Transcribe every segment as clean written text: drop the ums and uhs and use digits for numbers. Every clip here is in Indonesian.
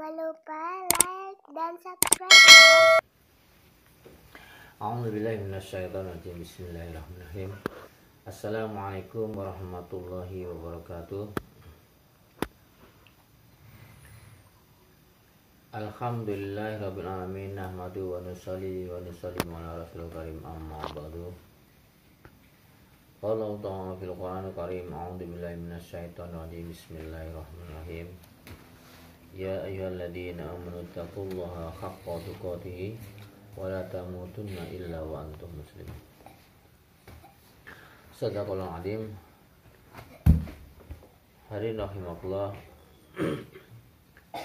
Jangan lupa like dan subscribe ya. A'udzubillahiminasyaitonirrajim. Bismillahirrahmanirrahim. Assalamualaikum warahmatullahi wabarakatuh. Alhamdulillahirabbil alamin. Nahmadu wa nusalli wa nusallimu ala rasulil karim. Amma ba'du. Qala Allah ta'ala fil Qur'anil karim. A'udzubillahi minasyaitonirrajim. Bismillahirrahmanirrahim. Ya ayyuhalladzina amanu taqullaha haqqa tuqatih wa la tamutunna illa wa antum muslimun. Sadaqallahul azim. Hari rahimakumullah.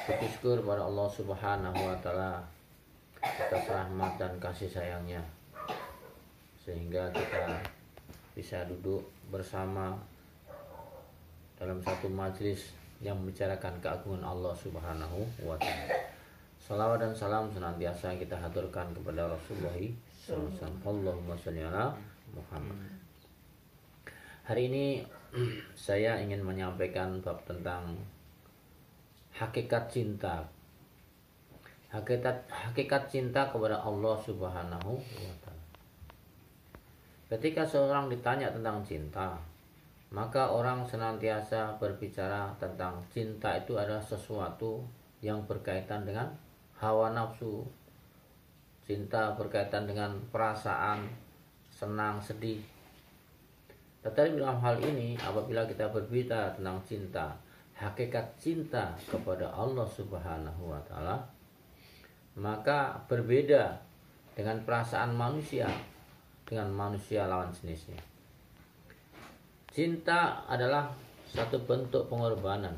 Bersyukur pada Allah Subhanahu wa taala atas rahmat dan kasih sayangnya sehingga kita bisa duduk bersama dalam satu majelis yang membicarakan keagungan Allah Subhanahu wa taala. Salawat dan salam senantiasa kita haturkan kepada Rasulullah sallallahu alaihi wasallam. Allahumma shalli ala Muhammad. Hari ini saya ingin menyampaikan bab tentang hakikat cinta. Hakikat cinta kepada Allah Subhanahu wa taala. Ketika seorang ditanya tentang cinta, maka orang senantiasa berbicara tentang cinta itu adalah sesuatu yang berkaitan dengan hawa nafsu. Cinta berkaitan dengan perasaan senang, sedih. Tetapi dalam hal ini apabila kita berbicara tentang cinta, hakikat cinta kepada Allah Subhanahu wa taala, maka berbeda dengan perasaan manusia dengan manusia lawan jenisnya. Cinta adalah satu bentuk pengorbanan,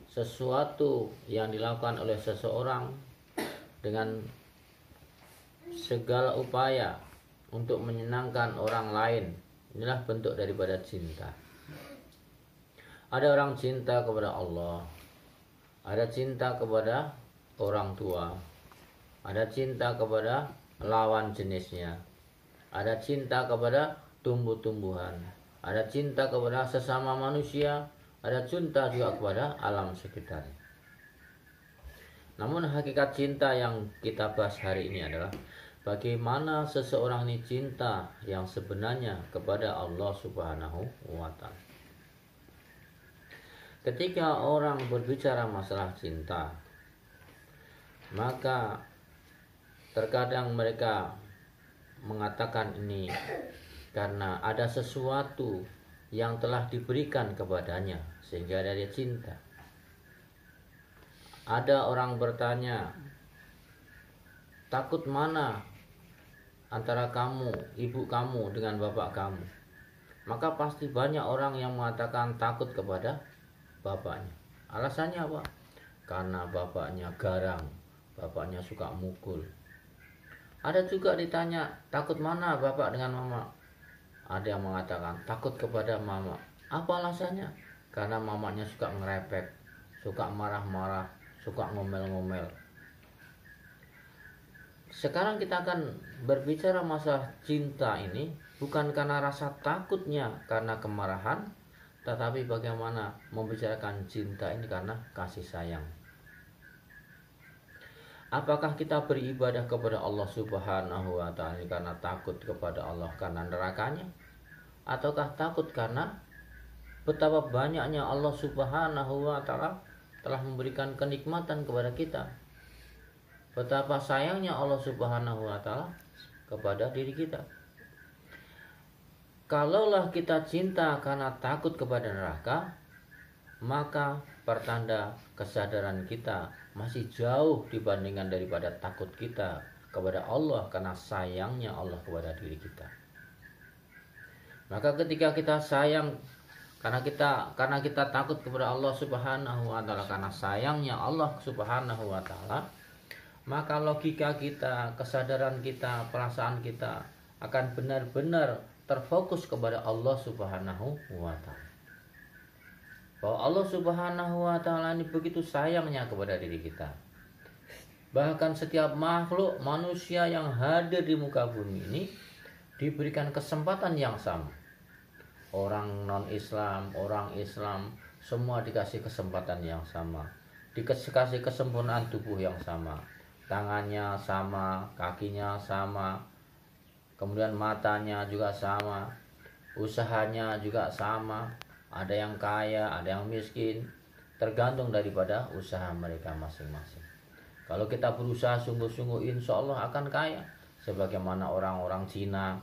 sesuatu yang dilakukan oleh seseorang dengan segala upaya untuk menyenangkan orang lain. Inilah bentuk daripada cinta. Ada orang cinta kepada Allah, ada cinta kepada orang tua, ada cinta kepada lawan jenisnya, ada cinta kepada tumbuh-tumbuhan, ada cinta kepada sesama manusia, ada cinta juga kepada alam sekitar. Namun hakikat cinta yang kita bahas hari ini adalah bagaimana seseorang ini cinta yang sebenarnya kepada Allah Subhanahu wa taala. Ketika orang berbicara masalah cinta, maka terkadang mereka mengatakan ini karena ada sesuatu yang telah diberikan kepadanya sehingga dia cinta. Ada orang bertanya, takut mana antara kamu, ibu kamu dengan bapak kamu? Maka pasti banyak orang yang mengatakan takut kepada bapaknya. Alasannya apa? Karena bapaknya garang, bapaknya suka mukul. Ada juga ditanya, takut mana bapak dengan mama? Ada yang mengatakan takut kepada mama. Apa alasannya? Karena mamanya suka ngerepek, suka marah-marah, suka ngomel-ngomel. Sekarang kita akan berbicara masalah cinta ini bukan karena rasa takutnya karena kemarahan, tetapi bagaimana membicarakan cinta ini karena kasih sayang. Apakah kita beribadah kepada Allah Subhanahu wa taala karena takut kepada Allah karena nerakanya? Ataukah takut karena betapa banyaknya Allah Subhanahu wa taala telah memberikan kenikmatan kepada kita? Betapa sayangnya Allah Subhanahu wa taala kepada diri kita. Kalaulah kita cinta karena takut kepada neraka, maka pertanda kesadaran kita masih jauh dibandingkan daripada takut kita kepada Allah karena sayangnya Allah kepada diri kita. Maka ketika kita sayang karena kita takut kepada Allah Subhanahu wa taala karena sayangnya Allah Subhanahu wa taala, maka logika kita, kesadaran kita, perasaan kita akan benar-benar terfokus kepada Allah Subhanahu wa taala. Bahwa Allah Subhanahu wa taala ini begitu sayangnya kepada diri kita. Bahkan setiap makhluk manusia yang hadir di muka bumi ini diberikan kesempatan yang sama. Orang non-Islam, orang Islam, semua dikasih kesempatan yang sama. dikasih kesempurnaan tubuh yang sama, tangannya sama, kakinya sama, kemudian matanya juga sama, usahanya juga sama. Ada yang kaya, ada yang miskin, tergantung daripada usaha mereka masing-masing. Kalau kita berusaha sungguh-sungguh, insya Allah akan kaya, sebagaimana orang-orang Cina,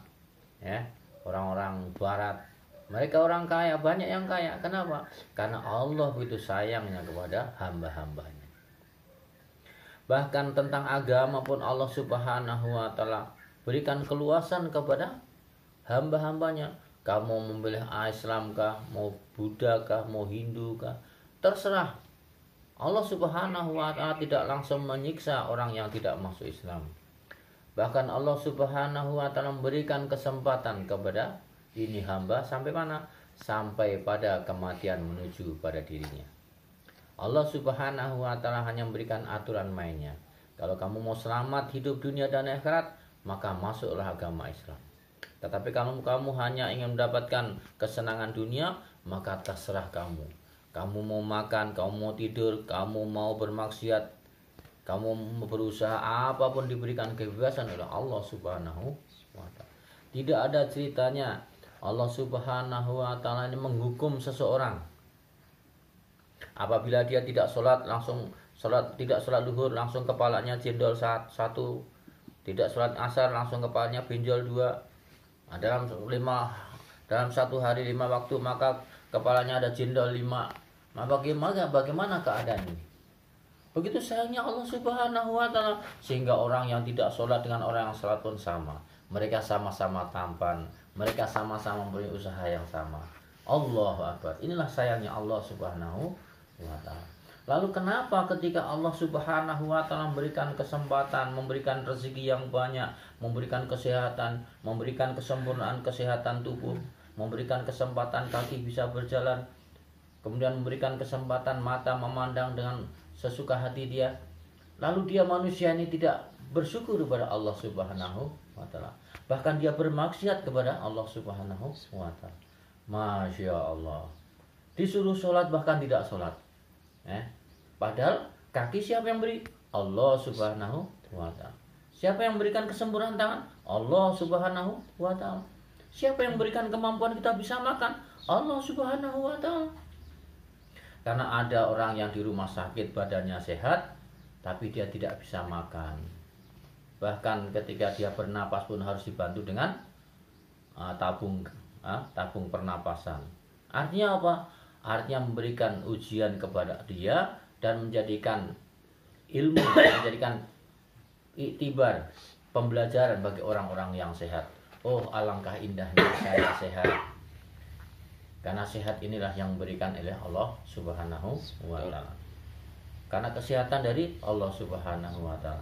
ya, orang-orang Barat. Mereka orang kaya, banyak yang kaya. Kenapa? Karena Allah begitu sayangnya kepada hamba-hambanya. Bahkan tentang agama pun Allah Subhanahu wa Ta'ala berikan keluasan kepada hamba-hambanya. Kamu memilih Islam kah, mau Buddha kah, mau Hindu kah, terserah. Allah Subhanahu wa Ta'ala tidak langsung menyiksa orang yang tidak masuk Islam. Bahkan Allah Subhanahu wa Ta'ala memberikan kesempatan kepada ini hamba sampai mana? Sampai pada kematian menuju pada dirinya. Allah Subhanahu wa Ta'ala hanya memberikan aturan mainnya. Kalau kamu mau selamat hidup dunia dan akhirat, maka masuklah agama Islam. Tetapi kalau kamu hanya ingin mendapatkan kesenangan dunia, maka terserah kamu. Kamu mau makan, kamu mau tidur, kamu mau bermaksiat, kamu berusaha, apapun diberikan kebebasan oleh Allah Subhanahu wa Ta'ala. Tidak ada ceritanya Allah Subhanahu wa Ta'ala ini menghukum seseorang apabila dia tidak sholat tidak sholat duhur langsung kepalanya jendol satu, tidak sholat asar langsung kepalanya benjol dua. Dalam satu hari 5 waktu maka kepalanya ada jendol 5. Maka bagaimana keadaan ini? Begitu sayangnya Allah Subhanahu wa Ta'ala, sehingga orang yang tidak sholat dengan orang yang sholat pun sama. Mereka sama-sama tampan, mereka sama-sama mempunyai usaha yang sama. Allahu Akbar. Inilah sayangnya Allah Subhanahu wa Ta'ala. Lalu kenapa ketika Allah Subhanahu wa Ta'ala memberikan kesempatan, memberikan rezeki yang banyak, memberikan kesehatan, memberikan kesempurnaan kesehatan tubuh, memberikan kesempatan kaki bisa berjalan, kemudian memberikan kesempatan mata memandang dengan sesuka hati dia, lalu dia manusia ini tidak bersyukur kepada Allah Subhanahu wa Ta'ala, bahkan dia bermaksiat kepada Allah Subhanahu wa Ta'ala. Masya Allah, disuruh sholat bahkan tidak sholat, padahal kaki siapa yang beri? Allah Subhanahu wa Ta'ala. Siapa yang memberikan kesempurnaan tangan? Allah Subhanahu wa Ta'ala. Siapa yang memberikan kemampuan kita bisa makan? Allah Subhanahu wa Ta'ala. Karena ada orang yang di rumah sakit badannya sehat, tapi dia tidak bisa makan. Bahkan ketika dia bernapas pun harus dibantu dengan tabung pernapasan. Artinya apa? Artinya memberikan ujian kepada dia dan menjadikan ilmu, menjadikan iktibar, pembelajaran bagi orang-orang yang sehat. Oh, alangkah indahnya saya sehat. Karena sehat inilah yang memberikan oleh Allah Subhanahu wa Ta'ala. Karena kesehatan dari Allah Subhanahu wa Ta'ala.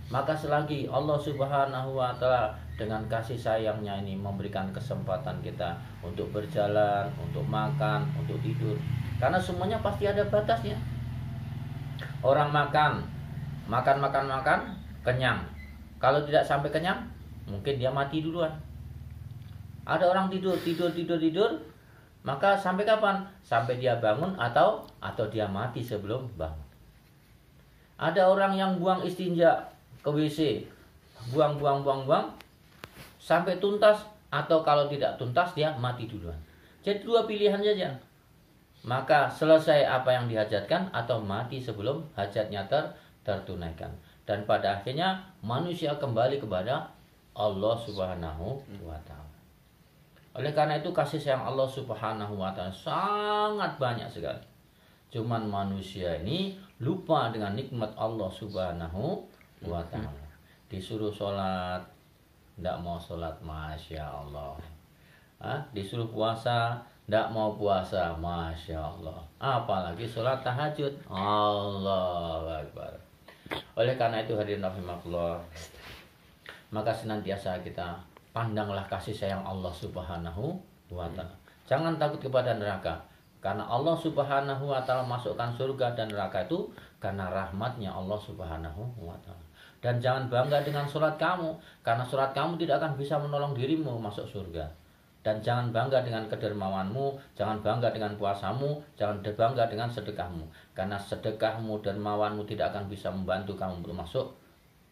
Maka selagi Allah Subhanahu wa Ta'ala dengan kasih sayangnya ini memberikan kesempatan kita untuk berjalan, untuk makan, untuk tidur. Karena semuanya pasti ada batasnya. Orang makan, kenyang. Kalau tidak sampai kenyang, mungkin dia mati duluan. Ada orang tidur, maka sampai kapan? Sampai dia bangun atau dia mati sebelum bangun. Ada orang yang buang istinja ke WC, buang sampai tuntas, atau kalau tidak tuntas dia mati duluan. Jadi 2 pilihan saja. Maka selesai apa yang dihajatkan atau mati sebelum hajatnya tertunaikan. Dan pada akhirnya manusia kembali kepada Allah Subhanahu wa Ta'ala. Oleh karena itu kasih sayang Allah Subhanahu wa Ta'ala sangat banyak sekali. Cuman manusia ini lupa dengan nikmat Allah Subhanahu wa Ta'ala. Disuruh sholat, tidak mau sholat, Masya Allah. Disuruh puasa, tidak mau puasa, Masya Allah. Apalagi sholat tahajud, Allahu Akbar. Oleh karena itu hadirin rahimakumullah, maka senantiasa kita pandanglah kasih sayang Allah Subhanahu wa Ta'ala. Jangan takut kepada neraka, karena Allah Subhanahu wa Ta'ala masukkan surga dan neraka itu karena rahmatnya Allah Subhanahu wa Ta'ala. Dan jangan bangga dengan sholat kamu, karena sholat kamu tidak akan bisa menolong dirimu masuk surga. Dan jangan bangga dengan kedermawanmu, jangan bangga dengan puasamu, jangan bangga dengan sedekahmu. Karena sedekahmu, dermawanmu tidak akan bisa membantu kamu untuk masuk,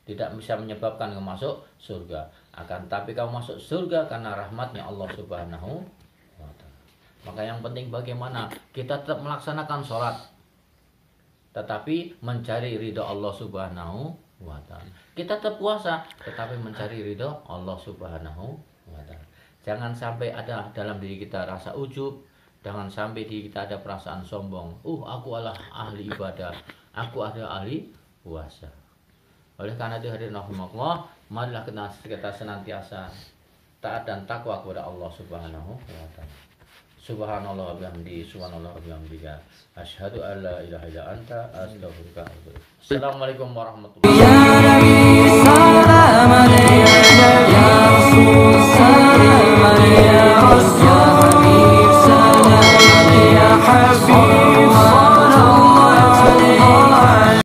tidak bisa menyebabkan kamu masuk surga. Akan tapi kamu masuk surga karena rahmatnya Allah Subhanahu wa ta'ala. Maka yang penting bagaimana kita tetap melaksanakan sholat, tetapi mencari ridho Allah Subhanahu wa ta'ala. Kita tetap puasa, tetapi mencari ridho Allah Subhanahu wa ta'ala. Jangan sampai ada dalam diri kita rasa ujub, jangan sampai diri kita ada perasaan sombong. Aku adalah ahli ibadah, aku adalah ahli puasa. Oleh karena itu hadirin rahimakumullah, marilah kita senantiasa taat dan takwa kepada Allah Subhanahu wa ta'ala. Subhanallah wa bihamdihi, subhanallah wa bihamdika, asyhadu an la ilaha illa anta, astaghfiruka wa atubu ilaik. Assalamualaikum warahmatullahi wabarakatuh.